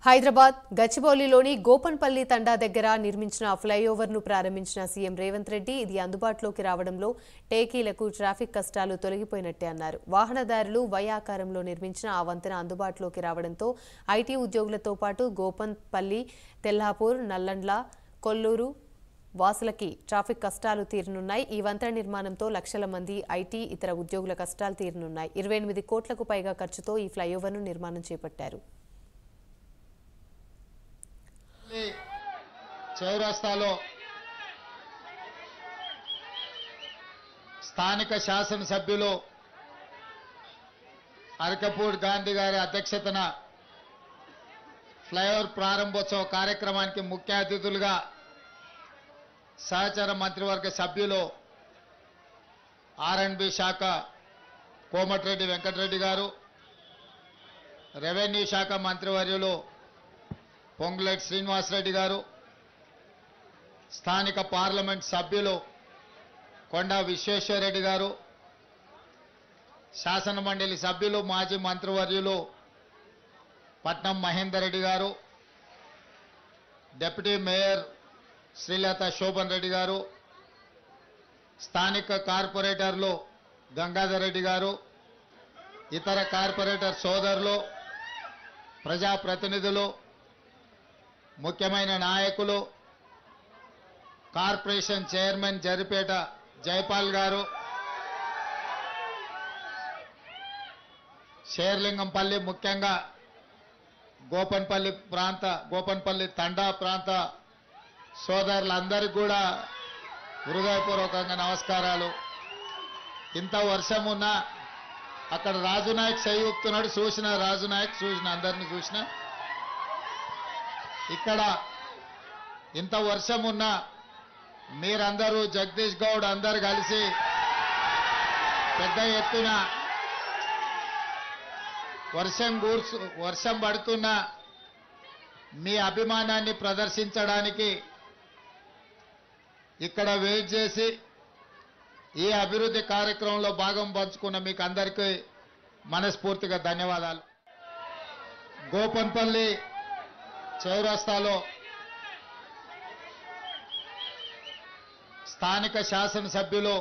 హైదరాబాద్ గచ్చిబౌలిలోని గోపన్పల్లి తండా దగ్గర నిర్మించిన ఫ్లైఓవర్ను ప్రారంభించిన సీఎం రేవంత్ రెడ్డి ఇది అందుబాటులోకి రావడంలో టేకీలకు ట్రాఫిక్ కష్టాలు తొలగిపోయినట్టే అన్నారు. వాహనదారులు వయాకారంలో నిర్మించిన ఆ వంతెన అందుబాటులోకి రావడంతో ఐటీ ఉద్యోగులతో పాటు గోపన్పల్లి, తెల్లాపూర్, నల్లండ్ల, కొల్లూరు వాసులకి ట్రాఫిక్ కష్టాలు తీరనున్నాయి. ఈ వంతెన నిర్మాణంతో లక్షల మంది ఐటీ ఇతర ఉద్యోగుల కష్టాలు తీరనున్నాయి. 28 కోట్లకు పైగా ఖర్చుతో ఈ ఫ్లైఓవర్ను నిర్మాణం చేపట్టారు. చౌరస్తాలో స్థానిక శాసనసభ్యులు అరకపూడి గాంధీ గారి అధ్యక్షతన ఫ్లైఓవర్ ప్రారంభోత్సవ కార్యక్రమానికి ముఖ్య అతిథులుగా సహచర మంత్రివర్గ సభ్యులు R&B శాఖ కోమటిరెడ్డి వెంకటరెడ్డి గారు, రెవెన్యూ శాఖ మంత్రివర్యులు పొంగులేటి శ్రీనివాసరెడ్డి గారు, స్థానిక పార్లమెంట్ సభ్యులు కొండా విశ్వేశ్వరరెడ్డి గారు, శాసన మండలి సభ్యులు మాజీ మంత్రివర్యులు పట్నం మహేందర్ రెడ్డి గారు, డిప్యూటీ మేయర్ శ్రీలత శోభన్ రెడ్డి గారు, స్థానిక కార్పొరేటర్లు గంగాధర్ రెడ్డి గారు, ఇతర కార్పొరేటర్ సోదరులు, ప్రజాప్రతినిధులు, ముఖ్యమైన నాయకులు, కార్పొరేషన్ చైర్మన్ జరిపేట జైపాల్ గారు, షేర్లింగంపల్లి, ముఖ్యంగా గోపన్పల్లి తండా ప్రాంత సోదరులందరికీ కూడా హృదయపూర్వకంగా నమస్కారాలు. ఇంత వర్షం ఉన్నా అక్కడ రాజునాయక్ సై ఊపుతున్నాడు, చూసిన రాజునాయక్ చూసిన అందరిని చూసిన. ఇక్కడ ఇంత వర్షం ఉన్నా మీరందరూ జగదీష్ గౌడ్ అందరు కలిసి పెద్ద ఎత్తున వర్షం పడుతున్న మీ అభిమానాన్ని ప్రదర్శించడానికి ఇక్కడ వెయిట్ చేసి ఈ అభివృద్ధి కార్యక్రమంలో భాగం పంచుకున్న మీకు అందరికీ మనస్ఫూర్తిగా ధన్యవాదాలు. గోపన్పల్లి చౌరస్తాలో స్థానిక శాసనసభ్యులు